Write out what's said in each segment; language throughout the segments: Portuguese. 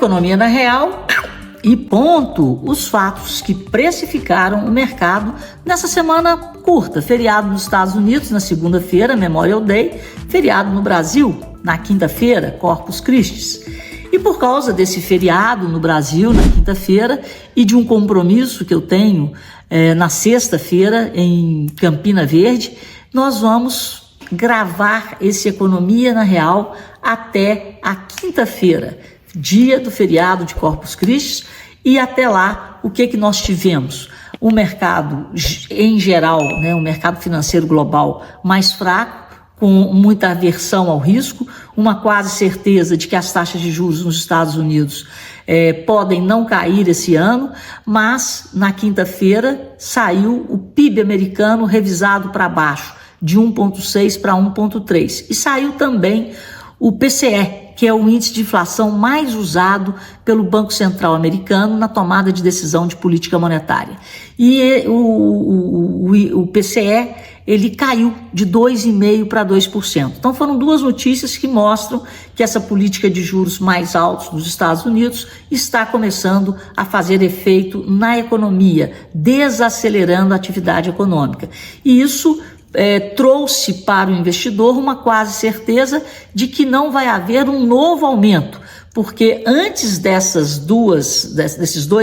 economia na real e ponto os fatos que precificaram o mercado nessa semana curta. Feriado nos Estados Unidos na segunda-feira, Memorial Day, feriado no Brasil na quinta-feira, Corpus Christi. E por causa desse feriado no Brasil na quinta-feira e de um compromisso que eu tenho na sexta-feira em Campina Verde, nós vamos gravar esse Economia na Real até a quinta-feira, dia do feriado de Corpus Christi, e até lá o que nós tivemos? O mercado em geral, o mercado financeiro global mais fraco, com muita aversão ao risco, uma quase certeza de que as taxas de juros nos Estados Unidos podem não cair esse ano, mas na quinta-feira saiu o PIB americano revisado para baixo, de 1,6 para 1,3, e saiu também o PCE, que é o índice de inflação mais usado pelo Banco Central americano na tomada de decisão de política monetária. E o PCE, ele caiu de 2,5% para 2%. Então foram duas notícias que mostram que essa política de juros mais altos dos Estados Unidos está começando a fazer efeito na economia, desacelerando a atividade econômica. E isso trouxe para o investidor uma quase certeza de que não vai haver um novo aumento, porque antes desses dois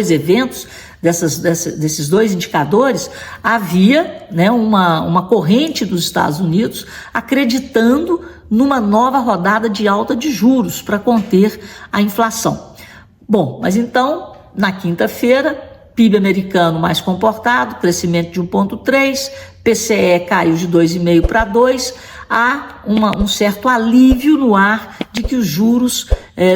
eventos, desses dois indicadores, havia uma corrente dos Estados Unidos acreditando numa nova rodada de alta de juros para conter a inflação. Bom, mas então, na quinta-feira, PIB americano mais comportado, crescimento de 1,3%, PCE caiu de 2,5% para 2%, há um certo alívio no ar de que os juros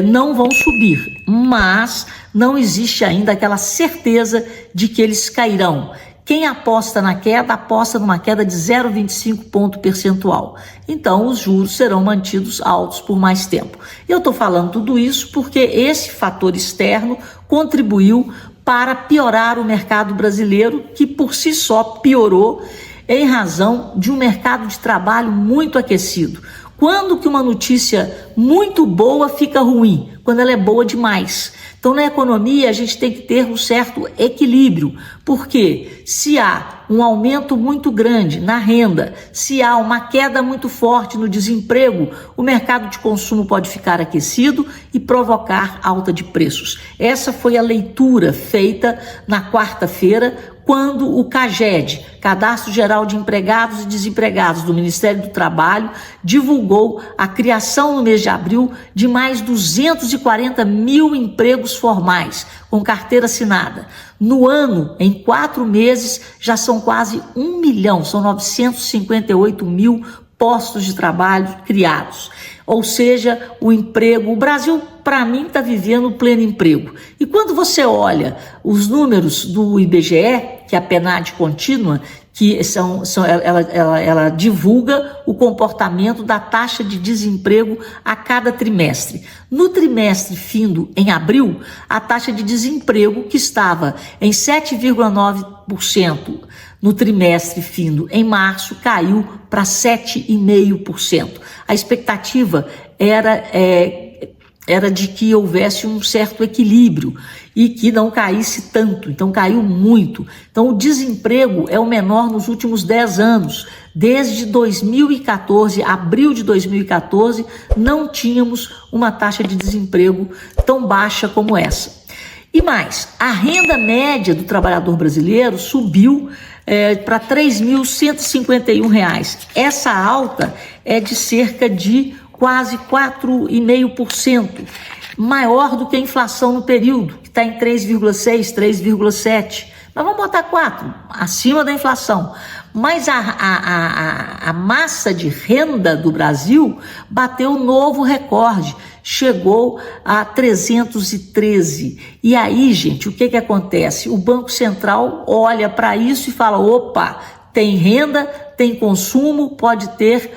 não vão subir, mas não existe ainda aquela certeza de que eles cairão. Quem aposta na queda, aposta numa queda de 0,25 ponto percentual. Então, os juros serão mantidos altos por mais tempo. Eu estou falando tudo isso porque esse fator externo contribuiu para piorar o mercado brasileiro, que por si só piorou em razão de um mercado de trabalho muito aquecido. Quando que uma notícia muito boa fica ruim? Quando ela é boa demais. Então, na economia, a gente tem que ter um certo equilíbrio, porque se há um aumento muito grande na renda, se há uma queda muito forte no desemprego, o mercado de consumo pode ficar aquecido e provocar alta de preços. Essa foi a leitura feita na quarta-feira, quando o CAGED, Cadastro Geral de Empregados e Desempregados do Ministério do Trabalho, divulgou a criação no mês de abril de mais 240 mil empregos formais, com carteira assinada. No ano, em 4 meses, já são quase 1 milhão, são 958 mil postos de trabalho criados. Ou seja, o Brasil, para mim, está vivendo pleno emprego. E quando você olha os números do IBGE, que é a PNAD contínua, que ela divulga o comportamento da taxa de desemprego a cada trimestre. No trimestre findo em abril, a taxa de desemprego, que estava em 7,9%, no trimestre findo em março, caiu para 7,5%. A expectativa era de que houvesse um certo equilíbrio e que não caísse tanto, então caiu muito. Então o desemprego é o menor nos últimos 10 anos. Desde 2014, abril de 2014, não tínhamos uma taxa de desemprego tão baixa como essa. E mais, a renda média do trabalhador brasileiro subiu para R$ 3.151. Essa alta é de cerca de quase 4,5%, maior do que a inflação no período, que está em 3,6%, 3,7%. Mas vamos botar 4%, acima da inflação. Mas a massa de renda do Brasil bateu um novo recorde, chegou a 313. E aí, gente, o que acontece? O Banco Central olha para isso e fala, opa, tem renda, tem consumo, pode ter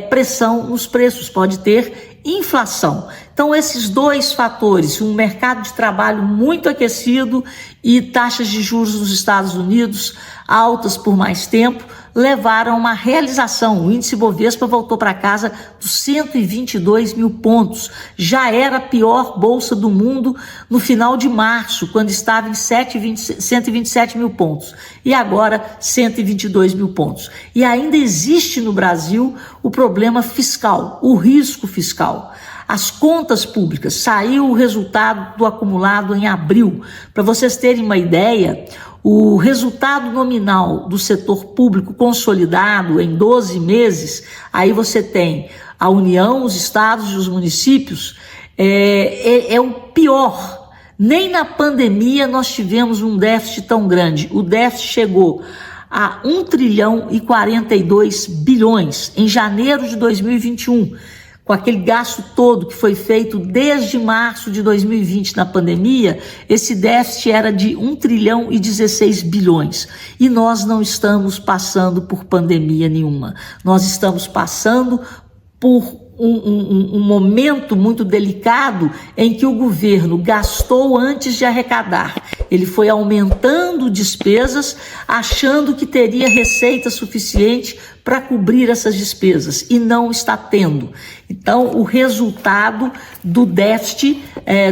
pressão nos preços, pode ter inflação. Então, esses dois fatores, um mercado de trabalho muito aquecido e taxas de juros nos Estados Unidos altas por mais tempo, levaram a uma realização. O índice Bovespa voltou para casa dos 122 mil pontos. Já era a pior bolsa do mundo no final de março, quando estava em 127 mil pontos. E agora 122 mil pontos. E ainda existe no Brasil o problema fiscal, o risco fiscal. As contas públicas, saiu o resultado do acumulado em abril. Para vocês terem uma ideia, o resultado nominal do setor público consolidado em 12 meses, aí você tem a União, os estados e os municípios, é o pior. Nem na pandemia nós tivemos um déficit tão grande. O déficit chegou a 1 trilhão e 42 bilhões em janeiro de 2021. Com aquele gasto todo que foi feito desde março de 2020 na pandemia, esse déficit era de 1 trilhão e 16 bilhões. E nós não estamos passando por pandemia nenhuma. Nós estamos passando por um momento muito delicado em que o governo gastou antes de arrecadar. Ele foi aumentando despesas, achando que teria receita suficiente para cobrir essas despesas, e não está tendo. Então, o resultado do déficit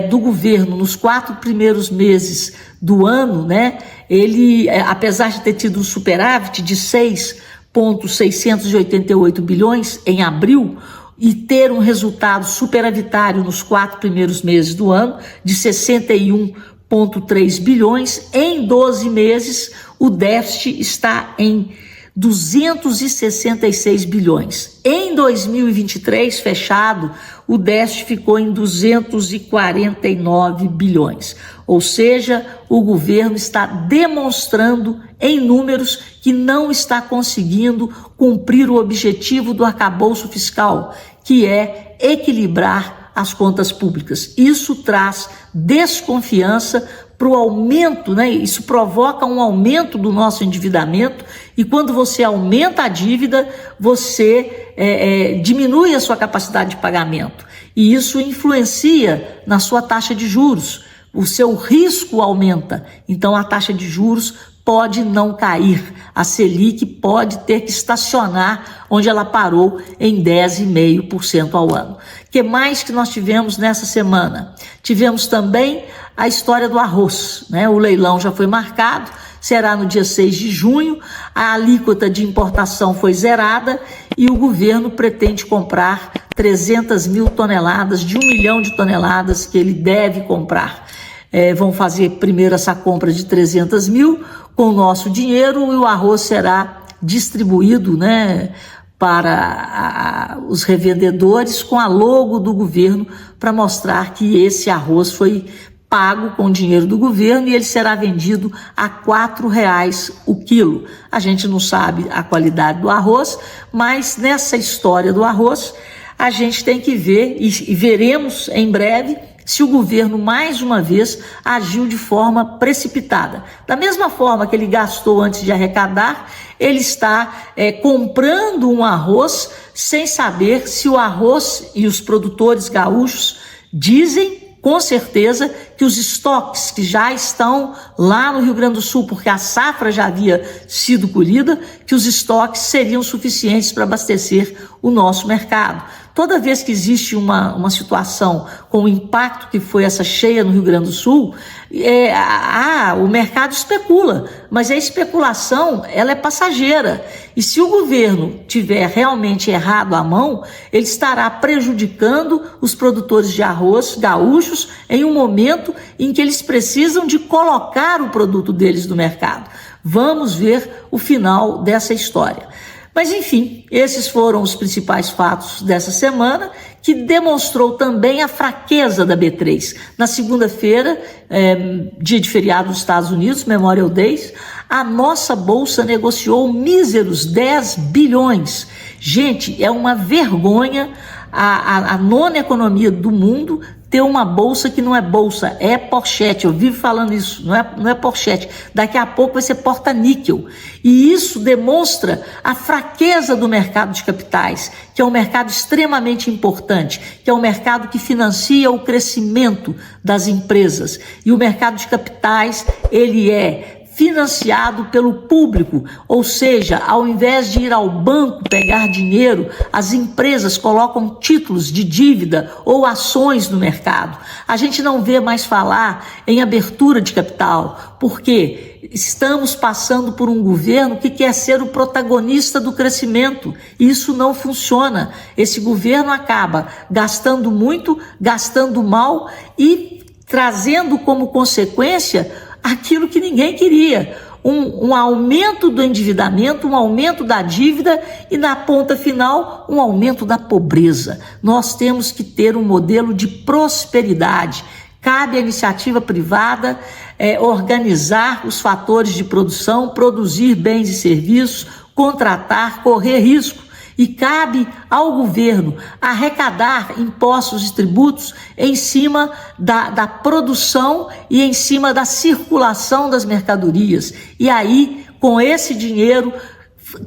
do governo nos 4 primeiros meses do ano, né, ele, apesar de ter tido um superávit de 6,688 bilhões em abril, e ter um resultado superavitário nos 4 primeiros meses do ano de 61,3 bilhões, em 12 meses o déficit está em 266 bilhões. Em 2023, fechado, o déficit ficou em 249 bilhões. Ou seja, o governo está demonstrando em números que não está conseguindo cumprir o objetivo do arcabouço fiscal, que é equilibrar as contas públicas. Isso traz desconfiança para o aumento, né? Isso provoca um aumento do nosso endividamento, e quando você aumenta a dívida, você diminui a sua capacidade de pagamento, e isso influencia na sua taxa de juros. O seu risco aumenta, então a taxa de juros pode não cair. A Selic pode ter que estacionar onde ela parou, em 10,5% ao ano. O que mais que nós tivemos nessa semana? Tivemos também a história do arroz, né? O leilão já foi marcado, será no dia 6 de junho, a alíquota de importação foi zerada e o governo pretende comprar 300 mil toneladas, de 1 milhão de toneladas que ele deve comprar. Vão fazer primeiro essa compra de 300 mil com o nosso dinheiro, e o arroz será distribuído, né, para os revendedores com a logo do governo, para mostrar que esse arroz foi pago com o dinheiro do governo, e ele será vendido a R$ 4,00 o quilo. A gente não sabe a qualidade do arroz, mas nessa história do arroz a gente tem que ver, e veremos em breve, se o governo, mais uma vez, agiu de forma precipitada. Da mesma forma que ele gastou antes de arrecadar, ele está comprando um arroz sem saber se o arroz, e os produtores gaúchos dizem com certeza que os estoques que já estão lá no Rio Grande do Sul, porque a safra já havia sido colhida, que os estoques seriam suficientes para abastecer o nosso mercado. Toda vez que existe uma situação com o impacto que foi essa cheia no Rio Grande do Sul, o mercado especula, mas a especulação, ela é passageira. E se o governo tiver realmente errado a mão, ele estará prejudicando os produtores de arroz gaúchos em um momento em que eles precisam de colocar o produto deles no mercado. Vamos ver o final dessa história. Mas, enfim, esses foram os principais fatos dessa semana, que demonstrou também a fraqueza da B3. Na segunda-feira, dia de feriado nos Estados Unidos, Memorial Day, a nossa bolsa negociou míseros 10 bilhões. Gente, é uma vergonha a nona economia do mundo ter uma bolsa que não é bolsa, é pochete. Eu vivo falando isso, não é pochete. Daqui a pouco vai ser porta-níquel. E isso demonstra a fraqueza do mercado de capitais, que é um mercado extremamente importante, que é um mercado que financia o crescimento das empresas. E o mercado de capitais, ele é financiado pelo público, ou seja, ao invés de ir ao banco pegar dinheiro, as empresas colocam títulos de dívida ou ações no mercado. A gente não vê mais falar em abertura de capital, porque estamos passando por um governo que quer ser o protagonista do crescimento. Isso não funciona. Esse governo acaba gastando muito, gastando mal e trazendo como consequência aquilo que ninguém queria, um aumento do endividamento, um aumento da dívida e, na ponta final, um aumento da pobreza. Nós temos que ter um modelo de prosperidade. Cabe à iniciativa privada organizar os fatores de produção, produzir bens e serviços, contratar, correr risco. E cabe ao governo arrecadar impostos e tributos em cima da produção e em cima da circulação das mercadorias. E aí, com esse dinheiro,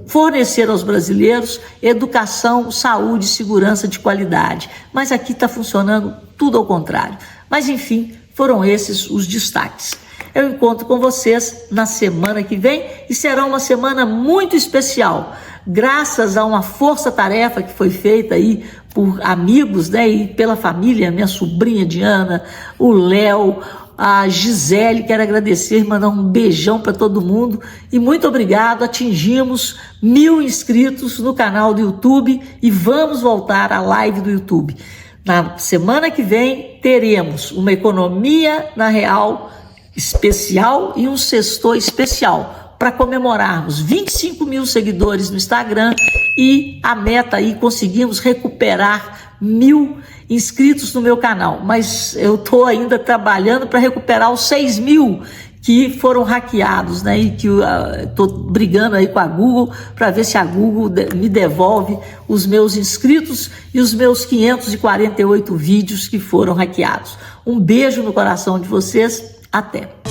fornecer aos brasileiros educação, saúde, segurança de qualidade. Mas aqui está funcionando tudo ao contrário. Mas, enfim, foram esses os destaques. Eu encontro com vocês na semana que vem e será uma semana muito especial, graças a uma força-tarefa que foi feita aí por amigos, né, e pela família, minha sobrinha Diana, o Léo, a Gisele. Quero agradecer, mandar um beijão para todo mundo e muito obrigado. Atingimos 1000 inscritos no canal do YouTube e vamos voltar à live do YouTube. Na semana que vem teremos uma economia na real especial e um sextor especial para comemorarmos 25 mil seguidores no Instagram e a meta aí, conseguimos recuperar 1000 inscritos no meu canal, mas eu estou ainda trabalhando para recuperar os 6.000 que foram hackeados, né? E que estou brigando aí com a Google para ver se a Google me devolve os meus inscritos e os meus 548 vídeos que foram hackeados. Um beijo no coração de vocês. Até!